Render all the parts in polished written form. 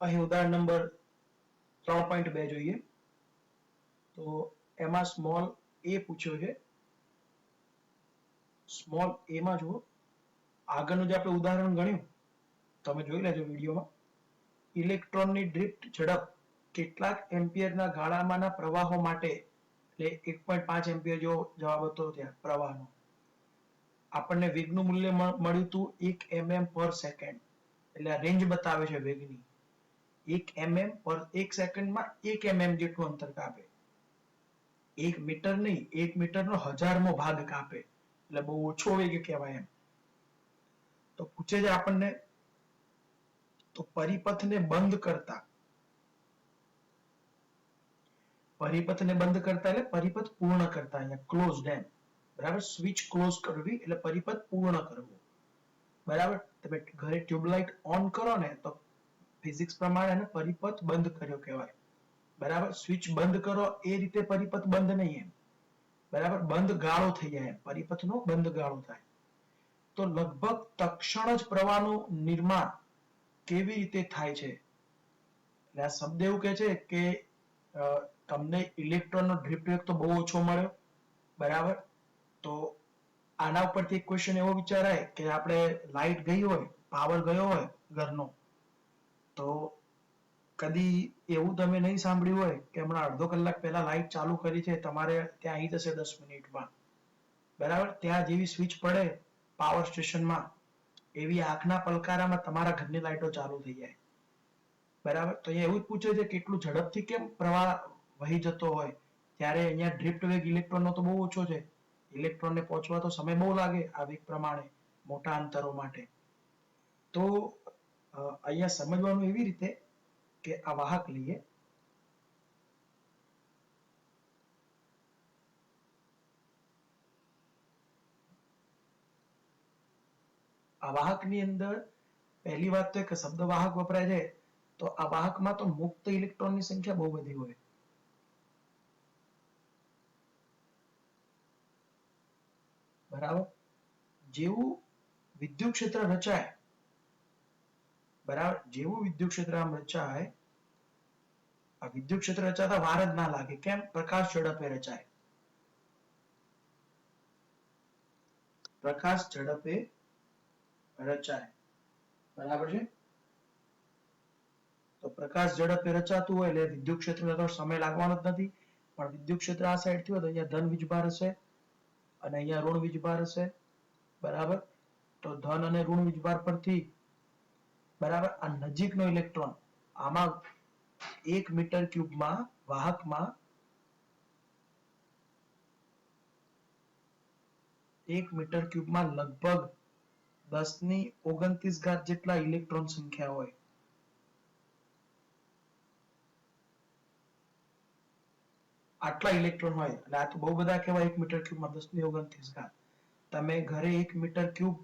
અહીં ઉદાહરણ નંબર 3.2 જોઈએ. તો એમાં સ્મોલ a પૂછ્યો છે. સ્મોલ a માં જુઓ, આગળનું જે આપણે ઉદાહરણ ગણ્યું તમે જોઈ લેજો વિડીયોમાં. ઇલેક્ટ્રોનની ડ્રિફ્ટ ઝડપ કેટલાક એમ્પિયરના ગાળામાંના પ્રવાહો માટે, એટલે 1.5 એમ્પિયર જેવો જવાબ હતો ત્યાં પ્રવાહનો. આપણને વેગનું મૂલ્ય મળ્યું હતું 1 mm પર સેકન્ડ, એટલે આ રેન્જ બતાવે છે વેગની. 1 mm પર 1 સેકન્ડમાં 1 mm જેટલું અંતર કાપે. 1 મીટર નહીં, 1 મીટરનો 1000મો ભાગ કાપે, એટલે બહુ ઓછો વેગ કહેવાય એમ. તો પૂછે છે આપણને, તો પરિપથને બંધ કરતા, પરિપથને બંધ કરતા એટલે પરિપથ પૂર્ણ કરતા, અહીંયા ક્લોઝડ એમ. બરાબર, સ્વિચ ક્લોઝ કરવી એટલે પરિપથ પૂર્ણ કરવું. બરાબર, તમે ઘરે ટ્યુબલાઇટ ઓન કરો ને તો ફિઝિક્સ પ્રમાણે એને પરિપથ બંધ કર્યો કહેવાય. બરાબર, સ્વિચ બંધ કરો એ રીતે પરિપથ બંધ નહીં એમ. બરાબર, બંધ ગાળો થઈ જાય એમ, પરિપથનો બંધ ગાળો થાય. તો લગભગ તક્ષણ જ પ્રવાહનું નિર્માણ કેવી રીતે થાય છે? એટલે આ શબ્દ એવું કહે છે કે તમને ઇલેક્ટ્રોનનો ડ્રિફ્ટ વેગ તો બહુ ઓછો મળ્યો. બરાબર, તો આના ઉપરથી એક ક્વેશ્ચન એવો વિચારાય કે આપણે લાઈટ ગઈ હોય, પાવર ગયો હોય ઘરનો, તો કદી એવું તમે નહીં સાંભળ્યું હોય કે હમણાં અડધો કલાક પહેલા લાઈટ ચાલુ કરી છે, તમારે ત્યાં આવી જશે 10 મિનિટમાં. બરાબર, ત્યાં જેવી સ્વિચ પડે પાવર સ્ટેશનમાં, એવી આંખના પલકારામાં તમારા ઘરની લાઈટો ચાલુ થઈ જાય. બરાબર, તો અહીંયા એવું જ પૂછે છે કેટલું ઝડપથી કેમ પ્રવાહ વહી જતો હોય, ત્યારે અહીંયા ડ્રિફ્ટ વેગ ઇલેક્ટ્રોનનો તો બહુ ઓછો છે. ઇલેક્ટ્રોનને પહોંચવા તો સમય બહુ લાગે આ વેગ પ્રમાણે, મોટા અંતરો માટે. તો અહીંયા સમજવાનું એવી રીતે કે આ વાહક લઈએ. આ વાહકની અંદર પહેલી વાત તો કે શબ્દ વાહક વપરાય છે, તો આ વાહકમાં તો મુક્ત ઇલેક્ટ્રોનની સંખ્યા બહુ બધી હોય. બરાબર, જેવું વિદ્યુત ક્ષેત્ર રચાય, બરાબર, જેવું વિદ્યુત ક્ષેત્ર આમ રચાય, આ વિદ્યુત ક્ષેત્ર રચાતા વાર જ ના લાગે. કેમ? પ્રકાશ ઝડપે રચાય. પ્રકાશ ઝડપે રચાય. બરાબર છે, તો પ્રકાશ ઝડપે રચાતું હોય એટલે વિદ્યુત ક્ષેત્રનો તો સમય લાગવાનો જ નથી. પણ વિદ્યુત ક્ષેત્ર આ સાઈડ થયું તો અહીંયા ધન વીજભાર હશે અને અહીંયા ઋણ વીજભાર હશે. બરાબર, તો ધન અને ઋણ વીજભાર પરથી, બરાબર, આ નજીકનો ઇલેક્ટ્રોન, આમાં 1 મીટર ક્યુબમાં વાહકમાં 1 મીટર ક્યુબમાં લગભગ 10⁻29 જેટલા ઇલેક્ટ્રોન સંખ્યા હોય. આટલા ઇલેક્ટ્રોન હોય એટલે આ તો બહુ બધા કહેવાય. 1 મીટર ક્યુબમાં 10⁻29. તમે ઘરે 1 મીટર ક્યુબ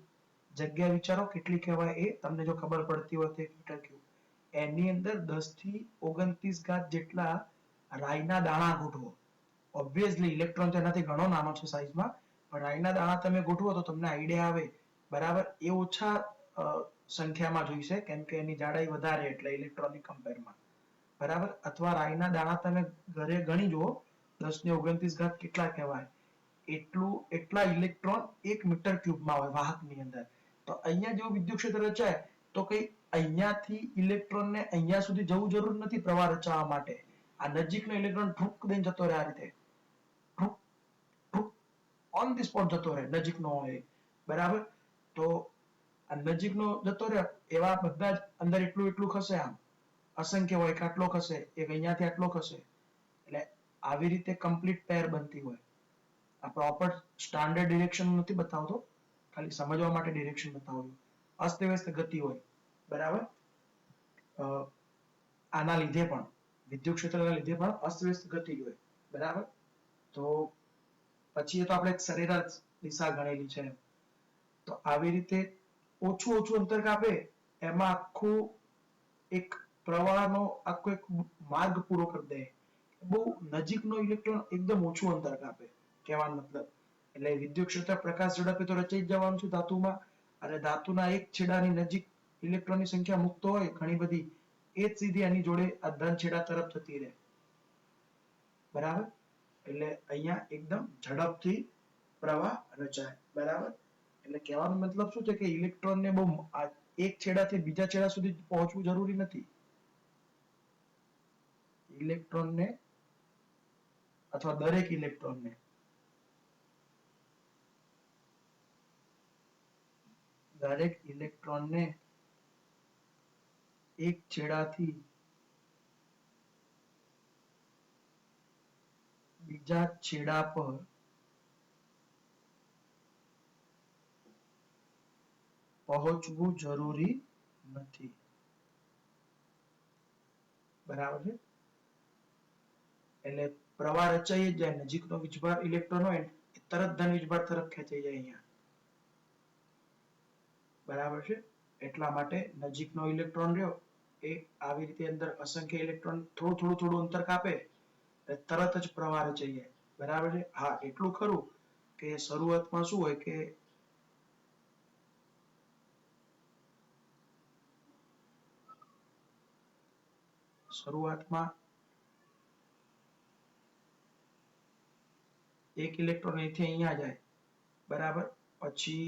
જગ્યા વિચારો કેટલી કહેવાય એ, તમને જો ખબર પડતી હોય તો 1 મીટર ક્યુબ, એની અંદર 10⁻29 જેટલા રાઈના દાણા ગોઠવો. ઓબ્વિયસલી ઇલેક્ટ્રોન તેનાથી ઘણો નાનો છે સાઈઝમાં, પણ રાઈના દાણા તમે ગોઠવો તો તમને આઈડિયા આવે. બરાબર, એ ઓછા સંખ્યામાં જોઈશે કેમ કે એની જાડાઈ વધારે એટલે ઇલેક્ટ્રોનની કમ્પેરમાં. બરાબર, અથવા રાઈના દાણા તમે ઘરે ગણી જુઓ 10⁻29 કેટલા કહેવાય, એટલા ઇલેક્ટ્રોન 1 મીટર ક્યુબમાં હોય વાહકની અંદર. તો અહીંયા જેવું વિદ્યુત ક્ષેત્ર રચાય તો કઈ અહીંયાથી ઇલેક્ટ્રોનને અહીંયા સુધી જવું જરૂર નથી પ્રવાહ રચાવા માટે. આ નજીકનો ઇલેક્ટ્રોન ઠુક દઈને જતો રહે, આ રીતે ઠુક ઠુક ઓન ધી સ્પોટ જતો રહે, નજીકનો હોય. બરાબર, તો આ નજીકનો જતો રહે એવા બધા જ અંદર એટલું એટલું ખસે, આમ અસંખ્ય હોય કે આટલો ખસે, એક અહીંયાથી આટલો ખસે, એટલે આવી રીતે કમ્પ્લીટ પેર બનતી હોય. આ પ્રોપર સ્ટાન્ડર્ડ ડિરેક્શન નથી બતાવતો, ખાલી સમજવા માટે ડિરેક્શન બતાવું. અસ્તવ્યસ્ત ગતિ હોય. બરાબર, આના લીધે પણ વિદ્યુત ક્ષેત્રના લીધે પણ અસ્તવ્યસ્ત ગતિ હોય. બરાબર, તો પછી તો આપણે સરેરાશ દિશા ગણેલી છે. તો આવી રીતે ઓછું ઓછું અંતર કાપે એમાં આખું એક પ્રવાહનો આખો એક માર્ગ પૂરો કરી દે. બહુ નજીકનો ઇલેક્ટ્રોન એકદમ ઓછું અંતર કાપે, કહેવાનો મતલબ. એટલે વિદ્યુત ક્ષેત્ર પ્રકાશ ઝડપે તો રચાઈ જવાનું છે ધાતુમાં, અને ધાતુના એક છેડાની નજીક ઇલેક્ટ્રોનની સંખ્યા મુક્ત હોય ઘણી બધી, એ જ સીધી આની જોડે આ ધન છેડા તરફ જતી રહે. બરાબર? એટલે અહીંયા એકદમ ઝડપથી પ્રવાહ રચાય. બરાબર? એટલે કહેવાનો મતલબ શું છે કે ઇલેક્ટ્રોનને બહુ એક છેડાથી બીજા છેડા સુધી પહોંચવું જરૂરી નથી. ઇલેક્ટ્રોનને અથવા દરેક ઇલેક્ટ્રોનને એક છેડાથી બીજા છેડા પર પહોંચવું જરૂરી નથી. બરાબર છે? એટલે પ્રવાહ રચાઈ જ જાય. નજીકનો વીજભાર ઇલેક્ટ્રોન હોય તરત ધન વીજભાર તરફ ખેંચાઈ જાય અહીંયા. બરાબર છે? એટલા માટે નજીકનો ઇલેક્ટ્રોન રહ્યો એ આવી રીતે અંદર અસંખ્ય ઇલેક્ટ્રોન થોડું અંતર કાપે તરત જ પ્રવાહ રચાઈ જાય. બરાબર છે? હા, એટલું ખરું કે શરૂઆતમાં શું હોય કે શરૂઆતમાં એક ઇલેક્ટ્રોન અહીંથી અહીંયા જાય. બરાબર? પછી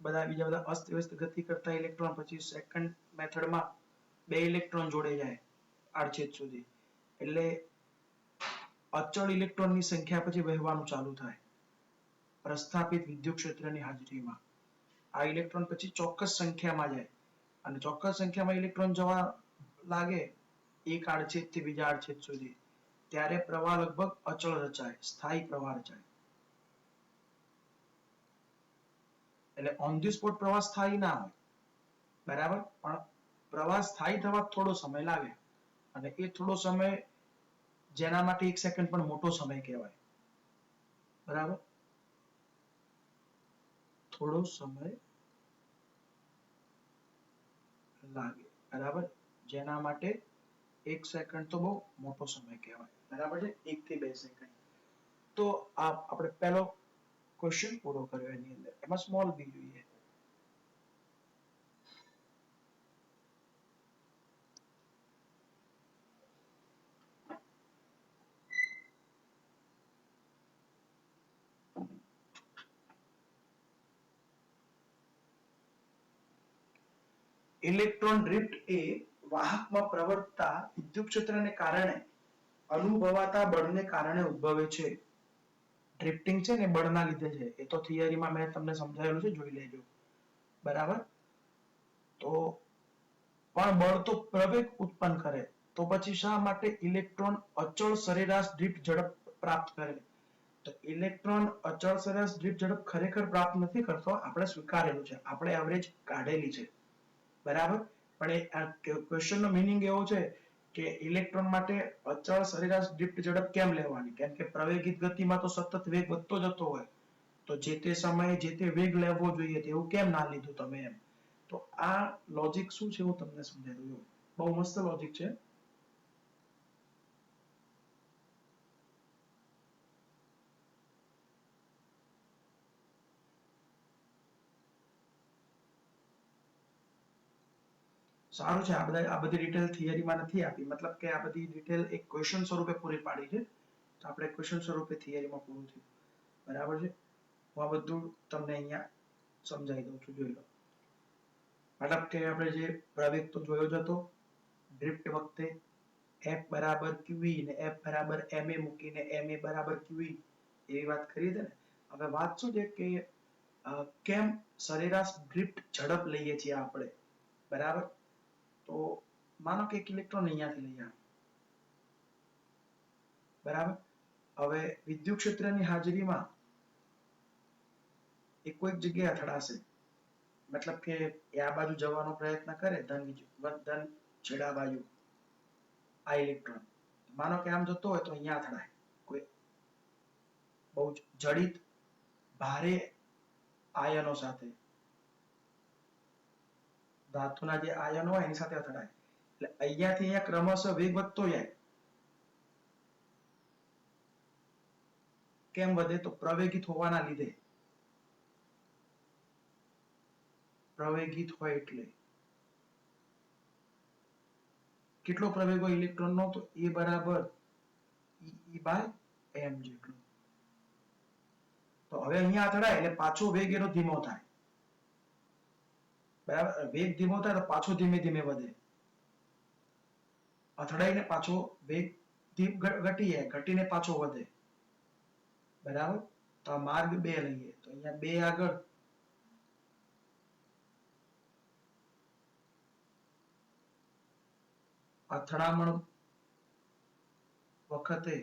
બીજા બધા અસ્તવ્યસ્ત ગતિ કરતા ઇલેક્ટ્રોન પછી સેકન્ડ મેથડમાં બે ઇલેક્ટ્રોન જોડે જાય આડછેદ સુધી. એટલે અચળ ઇલેક્ટ્રોનની સંખ્યા પછી વહેવાનું ચાલુ થાય. પ્રસ્થાપિત વિદ્યુત ક્ષેત્રની હાજરીમાં. આ ઇલેક્ટ્રોન પછી ચોક્કસ સંખ્યામાં જાય. અને ચોક્કસ સંખ્યામાં ઇલેક્ટ્રોન જવા લાગે એક આડછેદથી બીજા આડછેદ સુધી. ત્યારે પ્રવાહ લગભગ અચળ રચાય, સ્થાયી પ્રવાહ રચાય. એટલે ઓન ધી સ્પોટ પ્રવાહ સ્થાયી ના હોય. બરાબર? પણ પ્રવાહ સ્થાયી થવા થોડો સમય લાગે. અને એ થોડો સમય જેના માટે એક સેકન્ડ પણ મોટો સમય કહેવાય. બરાબર? થોડો સમય લાગે. બરાબર? જેના માટે એક સેકન્ડ તો બહુ મોટો સમય કહેવાય. બરાબર છે? 1 થી 2 સેકન્ડ. તો આ આપણે પહેલો ક્વેશ્ચન પૂરો કર્યો એની અંદર. એમાં સ્મોલ બી જોઈએ. ઇલેક્ટ્રોન ડ્રિફ્ટ એ વાહકમાં પ્રવર્તતા વિદ્યુત ક્ષેત્રને કારણે અનુભવાતા બળને કારણે ઉદ્ભવે છે. ડ્રિફ્ટિંગ છે ને બળના લીધે છે. એ તો થિયરીમાં મેં તમને સમજાવેલું છે, જોઈ લેજો. બરાબર? તો પણ બળ તો પ્રવેગ ઉત્પન્ન કરે. તો પછી શા માટે ઇલેક્ટ્રોન અચળ સરેરાશ ડ્રિફ્ટ ઝડપ પ્રાપ્ત કરે? તો ઇલેક્ટ્રોન અચળ સરેરાશ ડ્રિફ્ટ ઝડપ ખરેખર પ્રાપ્ત નથી કરતો. આપણે સ્વીકારેલું છે. આપણે એવરેજ કાઢેલી છે. બરાબર? પણ એ ક્વેશ્ચનનો મિનિંગ એવો છે કે ઇલેક્ટ્રોન માટે અચળ સરેરાશ ડ્રિફ્ટ ઝડપ કેમ લેવાની? કેમ કે પ્રવેગિત ગતિમાં તો સતત વેગ વધતો જતો હોય. તો જે તે સમયે જે તે વેગ લેવો જોઈએ તેવું કેમ ના લીધું તમે એમ? તો આ લોજિક શું છે હું તમને સમજાવી દઉં. બહુ મસ્ત લોજિક છે. સારું છે. આ બધી ડિટેલ થિયરીમાં નથી આપી. મતલબ કે આ બધી ડિટેલ એક ક્વેશ્ચન સ્વરૂપે પૂરી પાડી છે. તો આપણે ક્વેશ્ચન સ્વરૂપે થિયરીમાં પૂરું થયું. બરાબર છે? હું આ બધું તમને અહીંયા સમજાવી દઉં છું. જોઈ લો. મતલબ કે આપણે જે પ્રવેગ તો જોયો જ હતો ડ્રિફ્ટ વખતે F બરાબર QE ને F બરાબર ma મૂકીને ma બરાબર QE એવી વાત કરી હતી ને. હવે વાત શું છે કે કેમ સરેરાશ ડ્રિફ્ટ ઝડપ લઈએ છીએ આપણે. બરાબર? તો માનો કે એક ઇલેક્ટ્રોન અહીંયાથી લઈ આવ્યો. બરાબર? હવે વિદ્યુત ક્ષેત્રની હાજરીમાં એ કોઈક જગ્યાએ અથડાશે. મતલબ કે એ આ બાજુ જવાનો પ્રયત્ન કરે ધન છેડા બાજુ આ ઇલેક્ટ્રોન. માનો કે આમ જતો હોય તો અહીંયા અથડાય. કોઈ બહુ જડિત ભારે આયનો સાથે. ધાતુના જે આયનો હોય એની સાથે અથડાય. એટલે અહીંયાથી અહીંયા ક્રમશઃ વેગ વધતો જાય. કેમ વધે? તો પ્રવેગિત હોવાના લીધે. પ્રવેગિત હોય એટલે. કેટલો પ્રવેગ હોય ઇલેક્ટ્રોનનો? તો એ બરાબર E બાય m જેટલો. તો હવે અહીંયા અથડાય એટલે પાછો વેગ એનો ધીમો થાય. બરાબર, વેગ ધીમો થાય તો પાછો ધીમે ધીમે વધે. અથડાઈને પાછો વેગ ઘટી જાય, ઘટીને પાછો વધે. બરાબર, તો આ માર્ગ 2 લઈએ તો અહીંયા 2 આગળ અથડામણ વખતે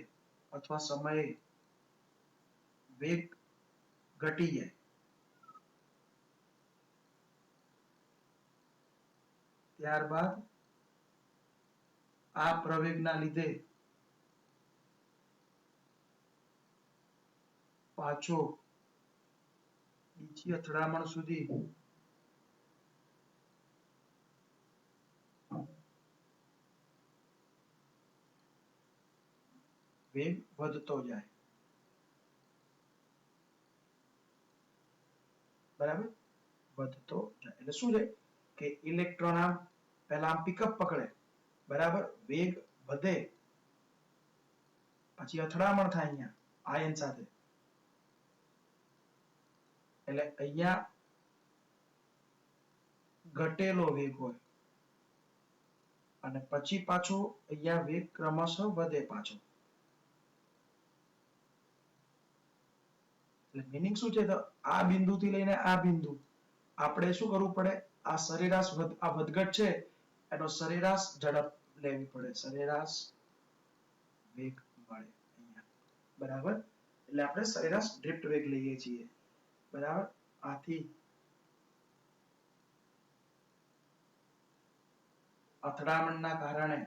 અથવા સમયે વેગ ઘટી જાય. ત્યારબાદ આ પ્રવેગના લીધે પાછો બીજી અથડામણ સુધી વેગ વધતો જાય. બરાબર, વધતો જાય એટલે શું છે કે ઇલેક્ટ્રોન આમ પહેલા આમ પિકઅપ પકડે, બરાબર, વેગ વધે, પછી અથડામણ થાય અહીંયા આયન સાથે, એટલે અહીંયા ઘટેલો વેગ હોય અને પછી પાછો અહીંયા વેગ ક્રમશઃ વધે પાછો. એટલે મીનિંગ શું છે? તો આ બિંદુથી લઈને આ બિંદુ આપણે શું કરવું પડે? આ સરેરાશ આ વધઘટ છે એનો સરેરાશ ઝડપ લેવી પડે. સરેરાશ વેગ મળે અહીંયા. બરાબર, એટલે આપણે સરેરાશ ડ્રિફ્ટ વેગ લઈએ છીએ. બરાબર, આથી અથડામણના કારણે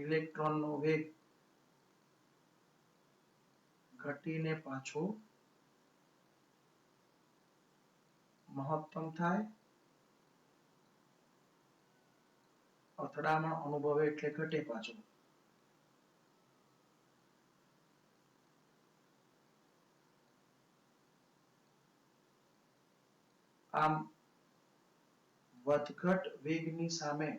ઇલેક્ટ્રોનનો વેગ ઘટીને પાછો મહત્તમ થાય. અથડામણ અનુભવે એટલે ઘટે પાછો. આમ વધઘટ વેગની સામે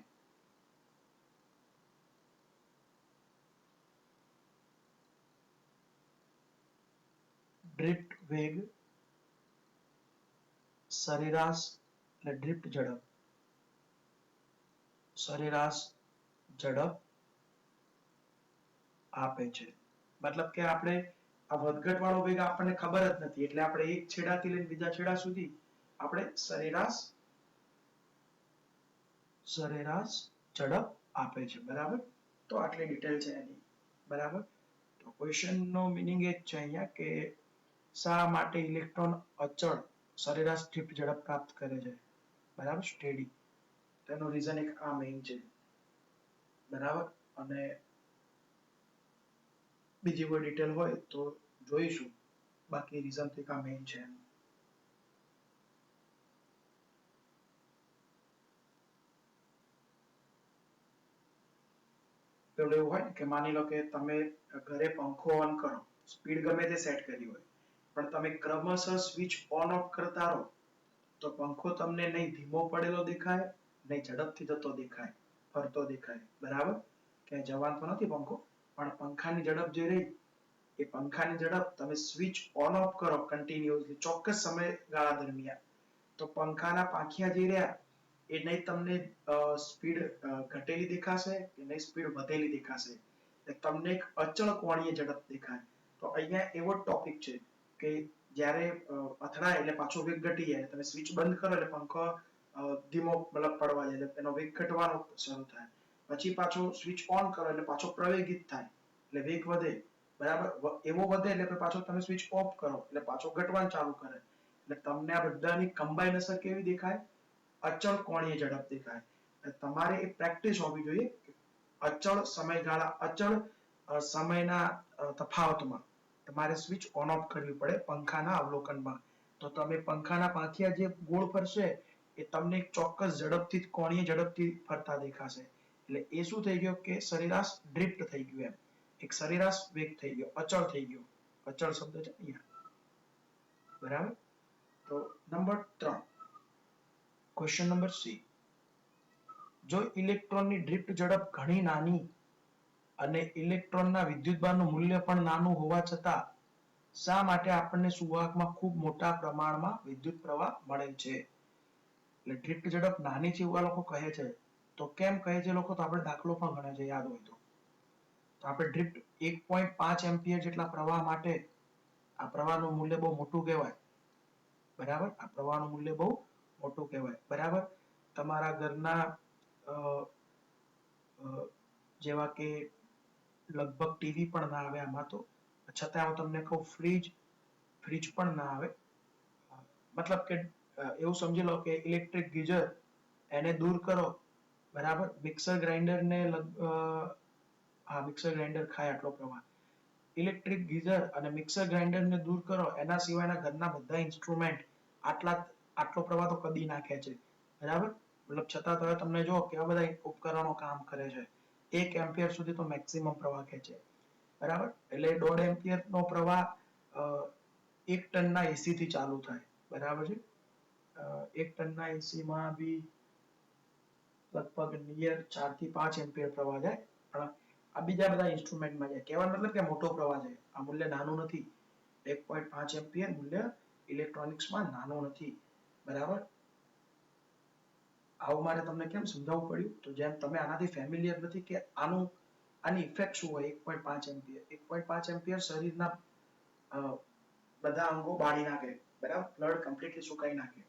ડ્રિફ્ટ વેગ સરેરાશ એટલે ડ્રિફ્ટ ઝડપ, સરેરાશ ઝડપ આપે છે. મતલબ કે આપણે આ વધઘટ વાળો વેગ આપણને ખબર જ નથી એટલે આપણે એક છેડાથી લઈને બીજા છેડા સુધી આપણે સરેરાશ ઝડપ આપે છે. બરાબર, તો આટલી ડિટેલ છે એની. બરાબર, તો ક્વેશ્ચન નો મીનિંગ એ જ છે અહીંયા કે શા માટે ઇલેક્ટ્રોન અચળ સરેરાશ ડ્રિફ્ટ ઝડપ પ્રાપ્ત કરે છે? બરાબર, સ્ટેડી. તેનું રીઝન એક આ મેઇન છે. બરાબર, અને બીજી કોઈ ડિટેલ હોય તો જોઈશું. બાકી રીઝન એક આ મેઇન છે. પેલું એવું હોય કે માની લો કે તમે ઘરે પંખો ઓન કરો, સ્પીડ ગમે તે સેટ કરી હોય, પણ તમે ક્રમશઃ સ્વિચ ઓન ઓફ કરતા રહો તો પંખો તમને નહીં ધીમો પડેલો દેખાય, નહીં ઝડપથી જતો દેખાય, ફરતો દેખાય. બરાબર, કે જવાન તો નથી પંખો, પણ પંખાની ઝડપ જે રહી એ પંખાની ઝડપ તમે સ્વિચ ઓન ઓફ કરો કન્ટિન્યુઅસલી ચોક્કસ સમયગાળા દરમિયાન તો પંખાના પાંખિયા જે રહ્યા એ નહીં તમને સ્પીડ ઘટેલી દેખાશે કે નહીં સ્પીડ વધેલી દેખાશે. તમને એક અચળ કોણીય ઝડપ દેખાય. તો અહીંયા એવો ટોપિક છે કે જ્યારે અથડાય એટલે પાછો વેગ ઘટી જાય, તમે સ્વિચ બંધ કરો એટલે પંખો ધીમો મતલબ પડવા જાય એટલે એનો વેગ ઘટવાનો શરૂ થાય. પછી પાછો સ્વિચ ઓન કરો એટલે પાછો પ્રવેગિત થાય એટલે વેગ વધે. બરાબર, એવો વધે એટલે પાછો તમે સ્વિચ ઓફ કરો એટલે પાછો ઘટવાનું ચાલુ કરે. એટલે તમને આ બધાની કમ્બાઈન અસર કેવી દેખાય? અચળ કોણીય ઝડપ દેખાય. તમારે એ પ્રેક્ટિસ હોવી જોઈએ. અચળ સમયગાળા, અચળ સમયના તફાવતમાં તમારે સ્વિચ ઓન ઓફ કરવી પડે પંખાના અવલોકનમાં. તો તમે પંખાના પાંખિયા જે ગોળ ફરશે એ તમને એક ચોક્કસ ઝડપથી કોણીય ઝડપથી ફરતા દેખાશે. એટલે એ શું થઈ ગયો કે સરેરાશ ડ્રિફ્ટ થઈ ગયું એમ. એક સરેરાશ વેગ થઈ ગયો, અચળ થઈ ગયો. અચળ શબ્દ છે અહીંયા. બરાબર, તો નંબર 3 ક્વેશ્ચન નંબર સી, જો ઇલેક્ટ્રોનની ડ્રિફ્ટ ઝડપ ઘણી નાની અને ઇલેક્ટ્રોનના વિદ્યુતભારનું મૂલ્ય પણ નાનું હોવા છતાં શા માટે આપણને સુવાહકમાં ખૂબ મોટા પ્રમાણમાં વિદ્યુત પ્રવાહ મળે છે? એટલે ડ્રિફ્ટ ઝડપ નાની છે એવું આ લોકો કહે છે. તો કેમ કહે છે લોકો? તો આપણે દાખલો પણ ગણે છે, યાદ હોય તો. તો આપણે ડ્રિફ્ટ 1.5 એમ્પિયર જેટલા પ્રવાહ માટે આ પ્રવાહનું મૂલ્ય બહુ મોટું કહેવાય. બરાબર? આ પ્રવાહનું મૂલ્ય બહુ મોટું કહેવાય. બરાબર? તમારા ઘરના જેવા કે લગભગ ટીવી પણ ના આવે આમાં તો, છતાં હું તમને કહું ફ્રીજ પણ ના આવે. મતલબ કે એવું સમજી લો કે ઇલેક્ટ્રિક ગીઝર એને દૂર કરો, બરાબર? મિક્સર ગ્રાઇન્ડર ને મિક્સર ગ્રાઇન્ડર ખાય આટલો પ્રવાહ. ઇલેક્ટ્રિક ગીઝર અને મિક્સર ગ્રાઇન્ડર ને દૂર કરો, એના સિવાયના ઘરના બધા ઇન્સ્ટ્રુમેન્ટ આટલો પ્રવાહ તો કદી નાખે છે. બરાબર? મતલબ છતાં તો તમને જો કેવા બધા ઉપકરણો કામ કરે છે. 1 એમ્પિયર સુધી તો મેક્સિમમ પ્રવાહ ખેંચે. બરાબર? એટલે 1.5 એમ્પિયર નો પ્રવાહ 1 ટનના એસી થી ચાલુ થાય. બરાબર છે? 1 ટનના એસી માં બી લગભગ નિયર 4 થી 5 એમ્પિયર પ્રવાહ જાય. પણ આ બીજા બધા ઇન્સ્ટ્રુમેન્ટમાં જાય. કહેવાનો મતલબ કે મોટો પ્રવાહ જાય. આ મૂલ્ય નાનું નથી. 1.5 એમ્પિયર મૂલ્ય ઇલેક્ટ્રોનિક્સમાં નાનું નથી. બરાબર? આવું મારે તમને કેમ સમજાવવું પડ્યું? તો જેમ તમે આનાથી ફેમિલિયર નથી કે આની ઇફેક્ટ શું હોય 1.5 એમ્પિયર. 1.5 એમ્પિયર શરીરના બધા અંગો બાળી નાખે. બરાબર? બ્લડ કમ્પ્લીટલી સુકાઈ નાખે.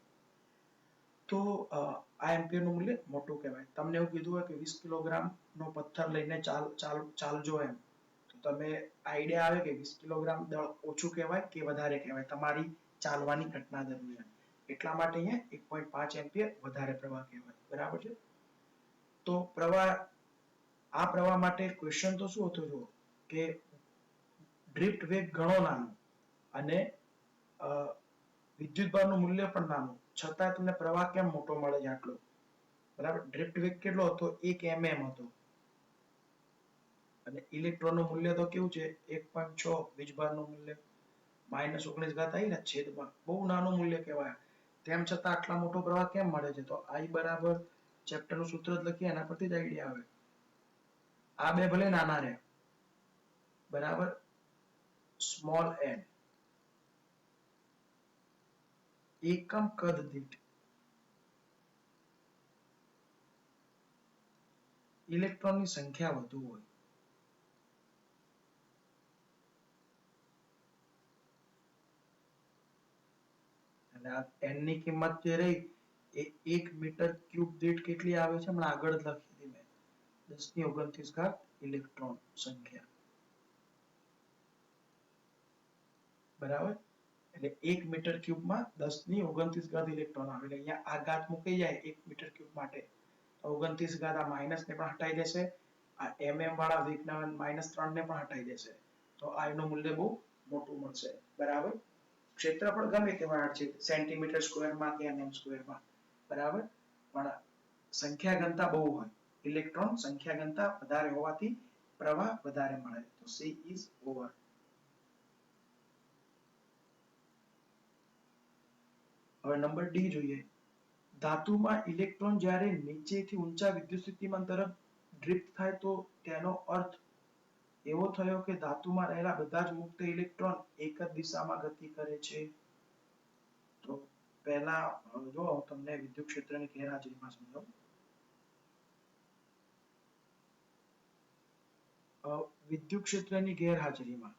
તો આ એમ્પિયરનું મૂલ્ય મોટું કહેવાય. તમને એવું કીધું હોય કે 20 કિલોગ્રામ નો પથ્થર લઈને ચાલજો એમ. તો તમે આઈડિયા આવે કે 20 કિલોગ્રામ દળ ઓછું કહેવાય કે વધારે કહેવાય તમારી ચાલવાની ઘટના દરમિયાન. એટલા માટે અહીંયા 1.5 એમ્પિયર વધારે પ્રવાહ કહેવાય. બરાબર છે? તો આ પ્રવાહ માટે ક્વેશ્ચન તો શું હતો જુઓ કે ડ્રિફ્ટ વેગ ઘણો નાનો અને વિદ્યુતભારનું મૂલ્ય પણ નાનું, છતાં તમને પ્રવાહ કેમ મોટો મળે છે આટલો? બરાબર? ડ્રિફ્ટ વેગ કેટલો હતો? 1 mm હતો. અને ઇલેક્ટ્રોનનું મૂલ્ય તો કેવું છે? 1.6 વીજભારનું મૂલ્ય -19 ઘાત આવી ને છેદમાં. બહુ નાનું મૂલ્ય કહેવાય. તેમ છતાં આટલા મોટો પ્રવાહ કેમ મળે છે? તો I બરાબર ચેપ્ટરનું સૂત્ર જ લખીએ એના પરથી જ આઈડિયા આવે. આ બે ભલે નાના રહે. બરાબર? સ્મોલ n એકમ કદ દીઠ ઇલેક્ટ્રોનની સંખ્યા વધુ હોય. અને આ n ની કિંમત જે રહી એ 1 મીટર ક્યુબ દીઠ કેટલી આવે છે? હમણાં આગળ જ લખી હતી મેં. 10 ની 29 ઇલેક્ટ્રોન સંખ્યા. બરાબર? એટલે 1 મીટર ક્યુબમાં 10 ની 29 ઇલેક્ટ્રોન આવે. એટલે અહીંયા આ ઘાત મૂકી જાય 1 મીટર ક્યુબ માટે. 29 ઘાત આ માઇનસ ને પણ હટાઈ દેશે. આ mm વાળા વેગના -3 ને પણ હટાઈ દેશે. તો આ એનું મૂલ્ય બહુ મોટું મળશે. બરાબર? ક્ષેત્રફળ ગમે તેમાં છે, સેન્ટીમીટર સ્ક્વેરમાં કે mm સ્ક્વેરમાં. બરાબર? પણ સંખ્યા ઘનતા બહુ હોય. ઇલેક્ટ્રોન સંખ્યા ઘનતા વધારે હોવાથી પ્રવાહ વધારે મળે. તો C is over. હવે નંબર ડી જોઈએ. ધાતુમાં ઇલેક્ટ્રોન જ્યારે નીચેથી ઊંચા વિદ્યુત સ્થિતિમાન તરફ ડ્રિફ્ટ થાય તો તેનો અર્થ એવો થયો કે ધાતુમાં રહેલા બધા જ મુક્ત ઇલેક્ટ્રોન એક જ દિશામાં ગતિ કરે છે. તો પહેલા જો તમને વિદ્યુત ક્ષેત્રની ગેરહાજરીમાં સમજાવું. વિદ્યુત ક્ષેત્રની ગેરહાજરીમાં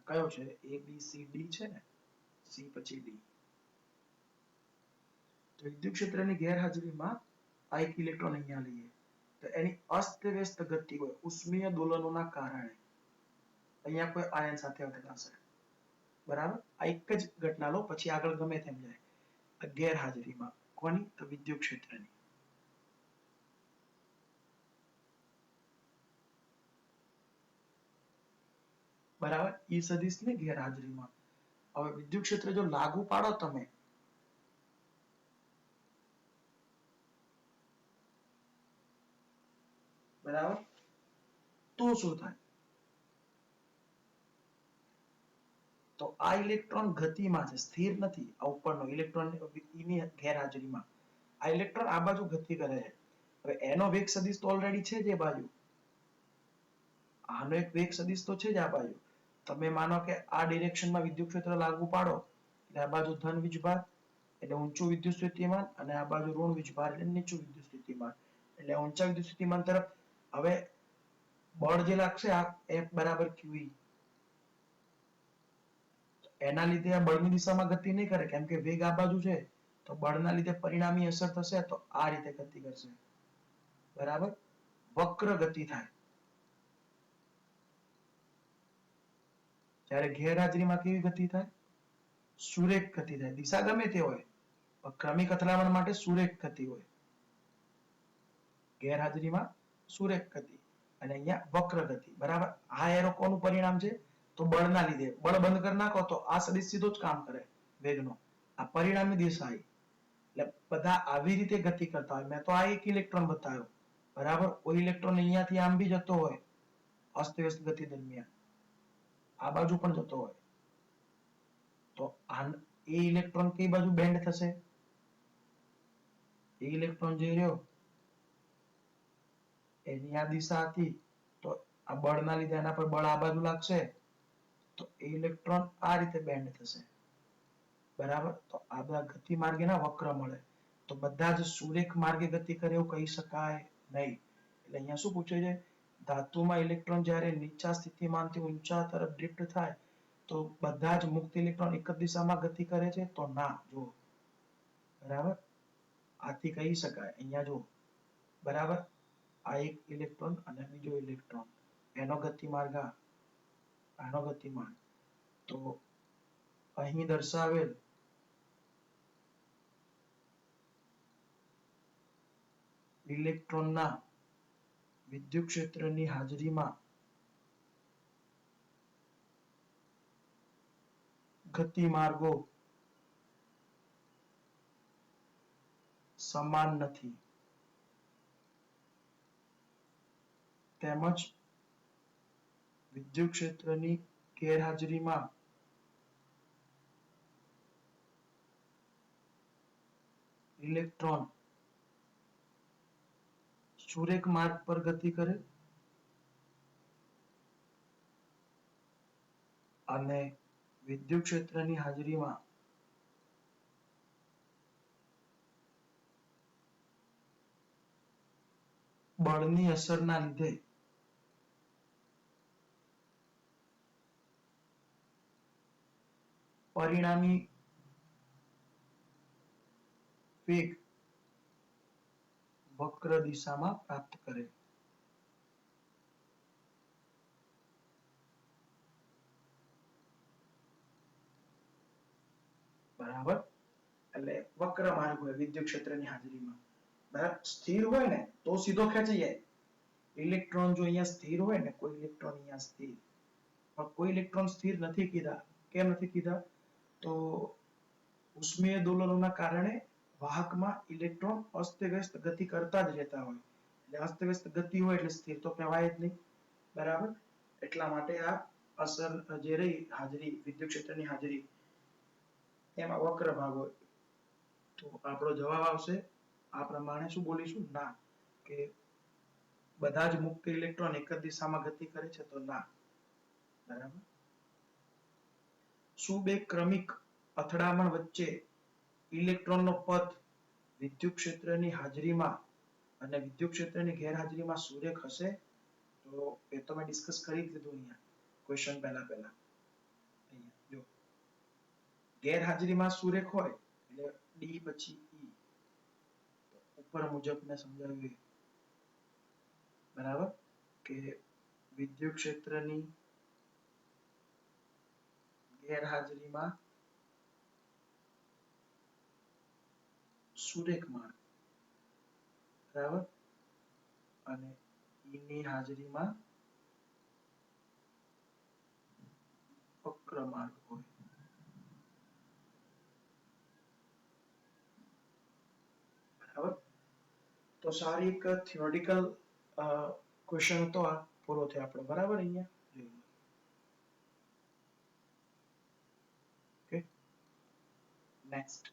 કયો છે? A B C D છે ને? C પછી D. તો વિદ્યુત ક્ષેત્રની ગેરહાજરીમાં આ એક ઇલેક્ટ્રોન અહીંયા લઈએ. તો એની અસ્તવ્યસ્ત ગતિ હોય ઉષ્મીય દોલનોના કારણે. અહીંયા કોઈ આયન સાથે અથડાશે. બરાબર? આ એક જ ઘટના લો, પછી આગળ ગમે તેમ જાય. ગેરહાજરીમાં કોની? તો વિદ્યુત ક્ષેત્રની. બરાબર? ઈ સદિશની ગેરહાજરીમાં. હવે વિદ્યુત ક્ષેત્ર જો લાગુ પાડો તમે, બરાબર? તો શું થાય? તો આ ઇલેક્ટ્રોન ગતિમાં છે, સ્થિર નથી. આ ઉપરનો ઇલેક્ટ્રોન ની ગેરહાજરીમાં આ ઇલેક્ટ્રોન આ બાજુ ગતિ કરે છે. હવે એનો વેગ સદિશ તો ઓલરેડી છે જ એ બાજુ, આનો એક વેગ સદિશ તો છે જ આ બાજુ. તમે માનો કે આ ડિરેક્શનમાં વિદ્યુત ક્ષેત્ર લાગુ પાડો એટલે આ બાજુ ધન વીજભાર એટલે ઊંચું વિદ્યુત સ્થિતિમાન, અને આ બાજુ ઋણ વીજભાર એટલે નીચું વિદ્યુત સ્થિતિમાન. એટલે ઊંચા વિદ્યુત સ્થિતિમાન તરફ હવે બળ જે લાગશે આ F બરાબર QE, એના લીધે આ બળની દિશામાં ગતિ નહીં કરે કેમ કે વેગ આ બાજુ છે. તો બળના લીધે પરિણામી અસર થશે તો આ રીતે ગતિ કરશે. બરાબર, વક્ર ગતિ થાય. જ્યારે ગેરહાજરીમાં કેવી ગતિ થાય? સુરેખ ગતિ થાય. દિશા ગમે તે હોય પણ ક્રમિક અથડામણ માટે સુરેખ ગતિ હોય. ગેરહાજરીમાં સુરેખ ગતિ અને અહીંયા વક્ર ગતિ. બરાબર, આ એરો કોનું પરિણામ છે? તો બળના લીધે. બળ બંધ કરી નાખો તો આ સદિશ સીધો જ કામ કરે વેગનો. આ પરિણામી દિશા આવી. એટલે બધા આવી રીતે ગતિ કરતા હોય. મેં તો આ એક ઇલેક્ટ્રોન બતાવ્યો. બરાબર, કોઈ ઇલેક્ટ્રોન અહીંયાથી આમ બી જતો હોય અસ્તવ્યસ્ત ગતિ દરમિયાન, આ બાજુ પણ જતો હોય તો એ ઇલેક્ટ્રોન કઈ બાજુ બેન્ડ થશે? એ ઇલેક્ટ્રોન જે રહ્યો એની આ દિશા હતી તો આ બળના લીધે એના પર બળ આ બાજુ લાગશે તો એ ઇલેક્ટ્રોન આ રીતે બેન્ડ થશે. બરાબર, તો આ બધા ગતિ માર્ગેના વક્ર મળે. તો બધા જ સુરેખ માર્ગે ગતિ કરે એવું કહી શકાય નહીં. એટલે અહીંયા શું પૂછે છે? ધાતુમાં ઇલેક્ટ્રોન જ્યારે નીચા સ્થિતિમાનથી ઊંચા તરફ ડ્રિફ્ટ થાય તો બધા જ મુક્ત ઇલેક્ટ્રોન એક જ દિશામાં ગતિ કરે છે? તો ના. જુઓ, બરાબર, આથી કહી શકાય. અહીંયા જુઓ, બરાબર, આ એક ઇલેક્ટ્રોન અને બીજો ઇલેક્ટ્રોન, એનો ગતિમાર્ગ આનો ગતિમાર્ગ. તો અહીં દર્શાવેલ ઇલેક્ટ્રોનના વિદ્યુત ક્ષેત્રની હાજરીમાં ગતિમાર્ગો સમાન નથી. તેમજ વિદ્યુત ક્ષેત્રની ગેરહાજરીમાં ઇલેક્ટ્રોન સુરેખ માર્ગ પર ગતિ કરે અને વિદ્યુત ક્ષેત્રની હાજરીમાં બળની અસરના લીધે પરિણામી વેગ વક્ર દિશામાં પ્રાપ્ત કરે. બરાબર, એટલે વક્ર માર્ગ હોય વિદ્યુત ક્ષેત્રની હાજરીમાં. બરાબર, સ્થિર હોય ને તો સીધો ખેંચી જાય. ઇલેક્ટ્રોન જો અહીંયા સ્થિર હોય ને, કોઈ ઇલેક્ટ્રોન અહીંયા સ્થિર, પણ કોઈ ઇલેક્ટ્રોન સ્થિર નથી કીધા. કેમ નથી કીધા? તો ઉષ્મીય દોલનોના કારણે વાહકમાં ઇલેક્ટ્રોન અસ્તવ્યસ્ત ગતિ કરતા જ રહેતા હોય. એટલે અસ્તવ્યસ્ત ગતિ હોય એટલે સ્થિર તો કહેવાય જ નહીં. બરાબર, એટલા માટે આ અસર જે રહી હાજરી વિદ્યુત ક્ષેત્રની હાજરી એમાં વક્ર ભાગ હોય. તો આપણો જવાબ આવશે આ પ્રમાણે. શું બોલીશું? ના. કે બધા જ મુક્ત ઇલેક્ટ્રોન એક જ દિશામાં ગતિ કરે છે? તો ના. બરાબર, શું બે ક્રમિક અથડામણ વચ્ચે ઇલેક્ટ્રોનનો પથ વિદ્યુત ક્ષેત્રની હાજરીમાં અને વિદ્યુત ક્ષેત્રની ગેરહાજરીમાં સુરેખ હશે? તો એ તો મેં ડિસ્કસ કરી દીધું અહીંયા ક્વેશ્ચન પહેલા. અહીંયા જો ગેરહાજરીમાં સુરેખ હોય એટલે ડી પછી ઈ, ઉપર મુજબ મેં સમજાવ્યું. બરાબર, કે વિદ્યુત ક્ષેત્રની ગેરહાજરીમાં સુરેખ માર્ગ, બરાબર, અને ઈની હાજરીમાં વક્ર માર્ગ હોય. બરાબર, તો સારી એક થિયોરિટિકલ ક્વેશ્ચન હતો આ. પૂરો થયો આપણો બરાબર અહીંયા જોઈ લો ઓકે નેક્સ્ટ